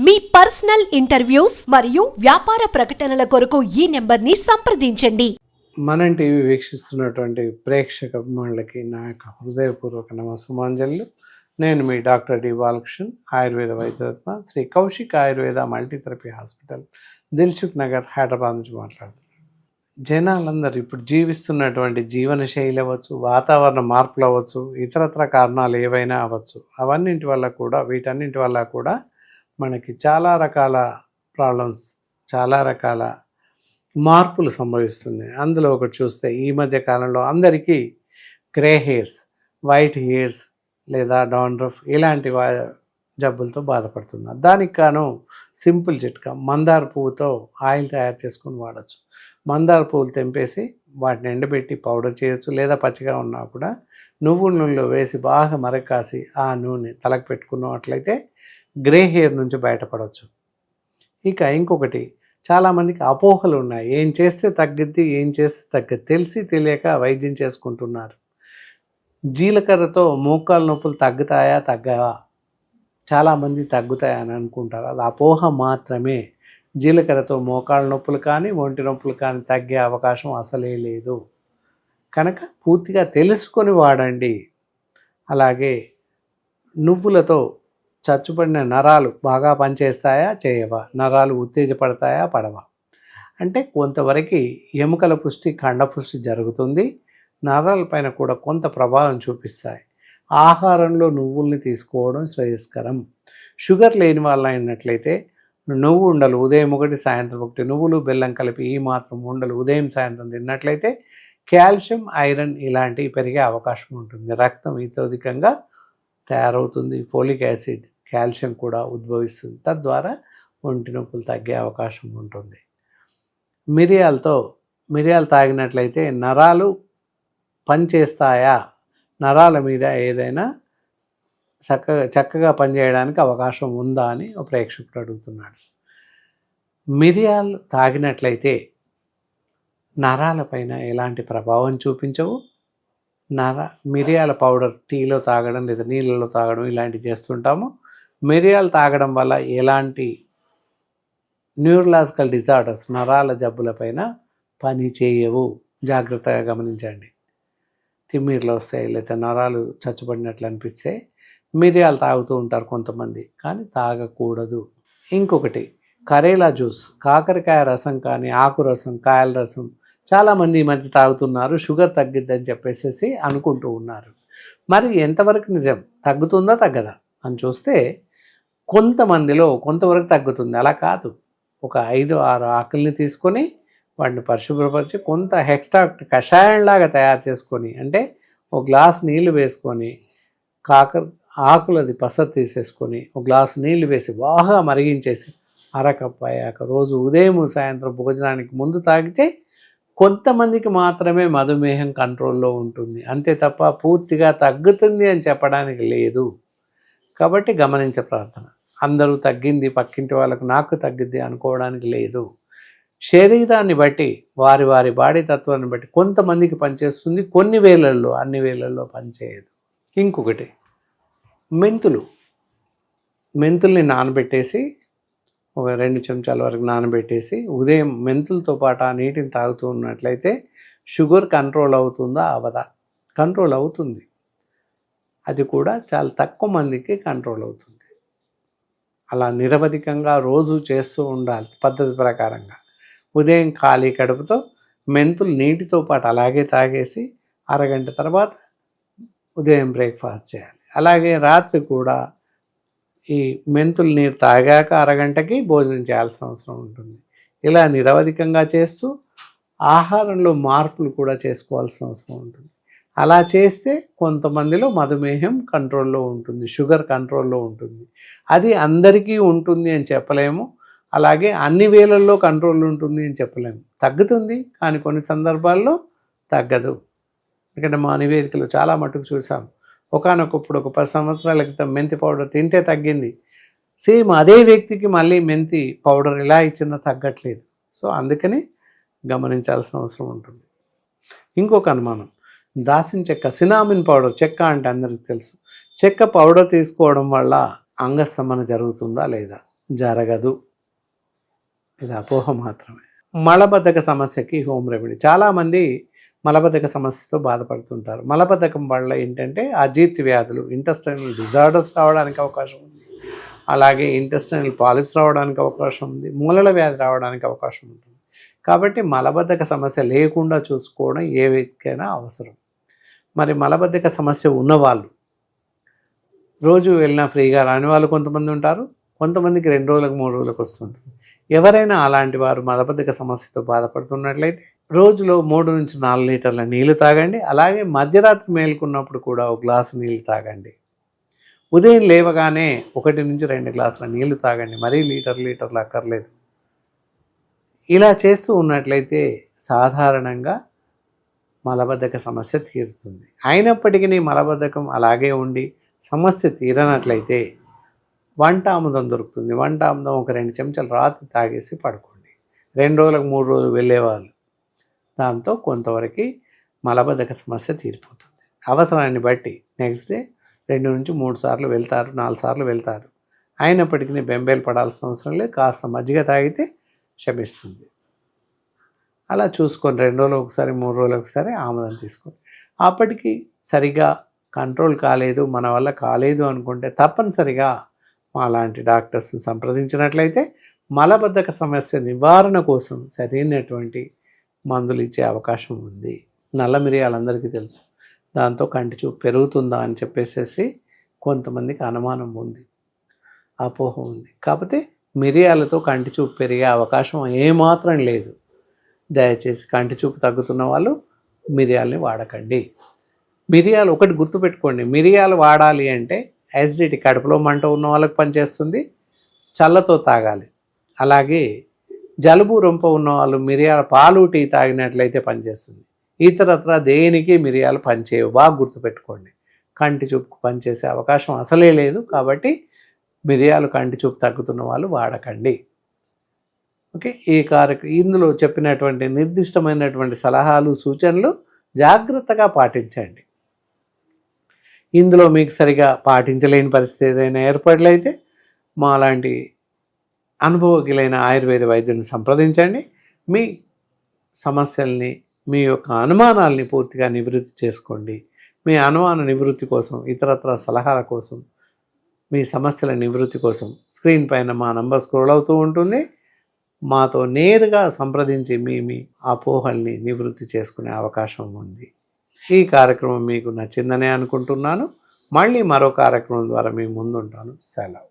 మీ personal interviews మరియు వ్యాపార ప్రకటనల కొరకు ఈ నెంబర్ని సంప్రదించండి. మనం టీవీ వీక్షిస్తున్నటువంటి ప్రేక్షక అభిమానులకి నా యొక్క హృదయపూర్వక నమస్సుమాంజలు. నేను మీ doctor D Balakrishnan, Ayurveda Vaidyaratna, Shri Kaushik Ayurveda multitherapy hospital, Dilsukh Nagar, Hyderabad నుంచి మాట్లాడుతున్నాను. జనాలందరూ ఇప్పుడు జీవిస్తున్నటువంటి జీవన శైలి అవ్వచ్చు, వాతావరణ మార్పులు అవ్వచ్చు, ఇతరత్ర కారణాలు ఏవైనా అవ్వచ్చు, వీటన్నింటి వల్ల కూడా మనకి చాలా రకాల ప్రాబ్లమ్స్, చాలా రకాల మార్పులు సంభవిస్తున్నాయి. అందులో ఒకటి చూస్తే ఈ మధ్య కాలంలో అందరికీ గ్రే హెయిర్స్, వైట్ హెయిర్స్ లేదా డాండ్రఫ్ ఇలాంటి జబ్బులతో బాధపడుతున్నారు. దానికి కాను సింపుల్ చిట్కా, మందార పువ్వుతో ఆయిల్ తయారు చేసుకొని వాడచ్చు. మందార పువ్వులు తెంపేసి వాటిని ఎండబెట్టి పౌడర్ చేయొచ్చు, లేదా పచ్చిగా ఉన్నా కూడా నువ్వుల నూనెలో వేసి బాగా మరకాసి ఆ నూనె తలకు పెట్టుకున్నట్లయితే గ్రే హెయిర్ నుంచి బయటపడవచ్చు. ఇక ఇంకొకటి, చాలామందికి అపోహలు ఉన్నాయి. ఏం చేస్తే తగ్గిద్ది, ఏం చేస్తే తగ్గదు తెలిసి తెలియక వైద్యం చేసుకుంటున్నారు. జీలకర్రతో మోకాళ్ళ నొప్పులు తగ్గవా? చాలామంది తగ్గుతాయని అనుకుంటారు. అది అపోహ మాత్రమే. జీలకర్రతో మోకాళ్ళ నొప్పులు కానీ ఒంటి నొప్పులు కానీ తగ్గే అవకాశం అసలే లేదు. కనుక పూర్తిగా తెలుసుకొని వాడండి. అలాగే నువ్వులతో చచ్చుపడిన నరాలు బాగా పనిచేస్తాయా, చేయవా? నరాలు ఉత్తేజపడతాయా, పడవా? అంటే కొంతవరకు ఎముకల పుష్టి, ఖండ పుష్టి జరుగుతుంది. నరాలపైన కూడా కొంత ప్రభావం చూపిస్తాయి. ఆహారంలో నువ్వుల్ని తీసుకోవడం శ్రేయస్కరం. షుగర్ లేని వాళ్ళు అయినట్లయితే నువ్వు ఉండలు ఉదయం ఒకటి, సాయంత్రం ఒకటి, నువ్వులు బెల్లం కలిపి ఈ మాత్రం ఉండలు ఉదయం సాయంత్రం తిన్నట్లయితే కాల్షియం, ఐరన్ ఇలాంటివి పెరిగే అవకాశం ఉంటుంది. రక్తం ఇతోధికంగా తయారవుతుంది. ఫోలిక్ యాసిడ్, కాల్షియం కూడా ఉద్భవిస్తుంది. తద్వారా ఒంటి నొప్పులు తగ్గే అవకాశం ఉంటుంది. మిరియాలు తాగినట్లయితే నరాలు పనిచేస్తాయా, నరాల మీద ఏదైనా చక్కగా పనిచేయడానికి అవకాశం ఉందా అని ఒక ప్రేక్షకుడు అడుగుతున్నాడు. మిరియాలు తాగినట్లయితే నరాలపైన ఎలాంటి ప్రభావం చూపించవు. మిరియాల పౌడర్ టీలో తాగడం లేదా నీళ్ళలో తాగడం ఇలాంటివి చేస్తుంటాము. మిరియాలు తాగడం వల్ల ఎలాంటి న్యూరలాజికల్ డిజార్డర్స్, నరాల జబ్బులపైన పని చేయవు. జాగ్రత్తగా గమనించండి. తిమ్మిర్లు వస్తాయి లేదా నరాలు చచ్చుబడినట్లు అనిపిస్తే మిరియాలు తాగుతూ ఉంటారు కొంతమంది, కానీ తాగకూడదు. ఇంకొకటి, కరేలా జ్యూస్, కాకరకాయ రసం కానీ ఆకు రసం, కాయల రసం చాలామంది ఈ మధ్య తాగుతున్నారు. షుగర్ తగ్గిద్దని చెప్పేసి అనుకుంటూ ఉన్నారు. మరి ఎంతవరకు నిజం? తగ్గుతుందా తగ్గదా అని చూస్తే కొంతమందిలో కొంతవరకు తగ్గుతుంది. అలా కాదు, ఒక 5-6 ఆకుల్ని తీసుకొని వాటిని పరిశుభ్రపరిచి కొంత ఎక్స్ట్రాక్ట్ కషాయంలాగా తయారు చేసుకొని, అంటే ఒక గ్లాస్ నీళ్లు వేసుకొని ఆకులది పసరు తీసేసుకొని ఒక గ్లాస్ నీళ్లు వేసి బాగా మరిగించేసి అరకప్పు అయ్యాక రోజు ఉదయం సాయంత్రం భోజనానికి ముందు తాగితే కొంతమందికి మాత్రమే మధుమేహం కంట్రోల్లో ఉంటుంది. అంతే తప్ప పూర్తిగా తగ్గుతుంది అని చెప్పడానికి లేదు. కాబట్టి గమనించే ప్రార్థన. అందరూ తగ్గింది, పక్కింటి వాళ్ళకు నాకు తగ్గిద్ది అనుకోవడానికి లేదు. శరీరాన్ని బట్టి, వారి బాడీ తత్వాన్ని బట్టి కొంతమందికి పనిచేస్తుంది, కొన్ని వేళల్లో, అన్ని వేళల్లో పనిచేయదు. ఇంకొకటి, మెంతుల్ని నానబెట్టేసి ఒక 2 చెంచాల వరకు నానబెట్టేసి ఉదయం మెంతులతో పాటు ఆ నీటిని తాగుతూ ఉన్నట్లయితే షుగర్ కంట్రోల్ అవుతుందా, అవదా? కంట్రోల్ అవుతుంది. అది కూడా చాలా తక్కువ మందికి కంట్రోల్ అవుతుంది. అలా నిరవధికంగా రోజు చేస్తూ ఉండాలి పద్ధతి ప్రకారంగా. ఉదయం ఖాళీ కడుపుతో మెంతులు నీటితో పాటు అలాగే తాగేసి అరగంట తర్వాత ఉదయం బ్రేక్ఫాస్ట్ చేయాలి. అలాగే రాత్రి కూడా ఈ మెంతులు నీరు తాగాక అరగంటకి భోజనం చేయాల్సిన అవసరం ఉంటుంది. ఇలా నిరవధికంగా చేస్తూ ఆహారంలో మార్పులు కూడా చేసుకోవాల్సిన అవసరం ఉంటుంది. అలా చేస్తే కొంతమందిలో మధుమేహం కంట్రోల్లో ఉంటుంది, షుగర్ కంట్రోల్లో ఉంటుంది. అది అందరికీ ఉంటుంది అని చెప్పలేము, అలాగే అన్ని వేళల్లో కంట్రోల్ ఉంటుంది అని చెప్పలేము. తగ్గుతుంది, కానీ కొన్ని సందర్భాల్లో తగ్గదు. ఎందుకంటే మా నివేదికలు చాలా మటుకు చూసాం. ఒకనొకప్పుడు ఒక 10 సంవత్సరాల క్రితం మెంతి పౌడర్ తింటే తగ్గింది. సేమ్ అదే వ్యక్తికి మళ్ళీ మెంతి పౌడర్ ఎలా ఇచ్చినా తగ్గట్లేదు. సో అందుకని గమనించాల్సిన అవసరం ఉంటుంది. ఇంకొక అనుమానం, దాసిన చెక్క, సినామిన్ పౌడర్, చెక్క అంటే అందరికీ తెలుసు. చెక్క పౌడర్ తీసుకోవడం వల్ల అంగస్తంభన జరుగుతుందా లేదా? జరగదు. ఇది అపోహ మాత్రమే. మలబద్ధక సమస్యకి హోమ్ రెమెడీ. చాలామంది మలబద్ధక సమస్యతో బాధపడుతుంటారు. మలబద్ధకం వల్ల ఏంటంటే అజీర్తి వ్యాధులు, ఇంటెస్టైనల్ డిజార్డర్స్ రావడానికి అవకాశం ఉంది. అలాగే ఇంటెస్టైనల్ పాలిప్స్ రావడానికి అవకాశం ఉంది. మూలల వ్యాధి రావడానికి అవకాశం ఉంటుంది. కాబట్టి మలబద్ధక సమస్య లేకుండా చూసుకోవడం ఏ వ్యక్తికైనా అవసరం. మరి మలబద్ధక సమస్య ఉన్నవాళ్ళు రోజు వెళ్ళినా ఫ్రీగా రాని వాళ్ళు కొంతమంది ఉంటారు. కొంతమందికి 2 రోజులకు 3 రోజులకు వస్తుంటుంది. ఎవరైనా అలాంటి వారు మలబద్ధక సమస్యతో బాధపడుతున్నట్లయితే రోజులో 3 నుంచి 4 లీటర్ల నీళ్లు తాగండి. అలాగే మధ్యరాత్రి మేలుకున్నప్పుడు కూడా 1 గ్లాసు నీళ్లు తాగండి. ఉదయం లేవగానే 1 నుంచి 2 గ్లాసుల నీళ్లు తాగండి. మరీ లీటర్లు అక్కర్లేదు. ఇలా చేస్తూ ఉన్నట్లయితే సాధారణంగా మలబద్ధక సమస్య తీరుతుంది. అయినప్పటికీ మలబద్ధకం అలాగే ఉండి సమస్య తీరనట్లయితే వంట ఆముదం దొరుకుతుంది. వంట ఆముదం ఒక 2 చెంచాలు రాత్రి తాగేసి పడుకోండి. 2 రోజులకు 3 రోజులు వెళ్ళేవాళ్ళు దాంతో కొంతవరకు మలబద్ధక సమస్య తీరిపోతుంది. అవసరాన్ని బట్టి నెక్స్ట్ డే 2 నుంచి 3 సార్లు వెళ్తారు, 4 సార్లు వెళ్తారు. అయినప్పటికీ బెంబేలు పడాల్సిన అవసరం లేదు. కాస్త మజ్జిగ తాగితే శమిస్తుంది. అలా చూసుకొని 2 రోజులు ఒకసారి 3 రోజులు ఒకసారి ఆముదం తీసుకోండి. అప్పటికి సరిగా కంట్రోల్ కాలేదు, మన వల్ల కాలేదు అనుకుంటే తప్పనిసరిగా అలాంటి డాక్టర్స్ని సంప్రదించినట్లయితే మలబద్ధక సమస్య నివారణ కోసం సరైనటువంటి మందులు ఇచ్చే అవకాశం ఉంది. నల్ల మిరియాలు అందరికీ తెలుసు. దాంతో కంటి చూపు పెరుగుతుందా అని చెప్పేసి కొంతమందికి అనుమానం ఉంది, అపోహ ఉంది. కాకపోతే మిరియాలతో కంటి చూపు పెరిగే అవకాశం ఏమాత్రం లేదు. దయచేసి కంటి చూపు తగ్గుతున్న వాళ్ళు మిరియాలని వాడకండి. మిరియాలు ఒకటి గుర్తుపెట్టుకోండి, మిరియాలు వాడాలి అంటే యాసిడిటీ, కడుపులో మంట ఉన్న వాళ్ళకి పనిచేస్తుంది, చల్లతో తాగాలి. అలాగే జలుబు రొంప ఉన్న వాళ్ళు మిరియాల పాలు టీ తాగినట్లయితే పనిచేస్తుంది. ఇతరత్ర దేనికి మిరియాలు పనిచేయవు. బాగా గుర్తుపెట్టుకోండి. కంటి చూపుకు పనిచేసే అవకాశం అసలే లేదు. కాబట్టి మిరియాలు కంటి చూపు తగ్గుతున్న వాళ్ళు వాడకండి. ఓకే. ఇందులో చెప్పినటువంటి నిర్దిష్టమైనటువంటి సలహాలు, సూచనలు జాగ్రత్తగా పాటించండి. ఇందులో మీకు సరిగా పాటించలేని పరిస్థితి ఏదైనా ఏర్పడలైతే మా లాంటి అనుభవజ్ఞులైన ఆయుర్వేద వైద్యులను సంప్రదించండి. మీ సమస్యల్ని, మీ యొక్క అనుమానాల్ని పూర్తిగా నివృత్తి చేసుకోండి. మీ అనుమాన నివృత్తి కోసం, ఇతరత్ర సలహాల కోసం, మీ సమస్యల నివృత్తి కోసం స్క్రీన్ పైన మా నంబర్ స్క్రోల్ అవుతూ ఉంటుంది. మాతో నేరుగా సంప్రదించి మీ అపోహల్ని నివృత్తి చేసుకునే అవకాశం ఉంది. ఈ కార్యక్రమం మీకు నచ్చిందనే అనుకుంటున్నాను. మళ్ళీ మరో కార్యక్రమం ద్వారా మీ ముందుంటాను. సెలవు.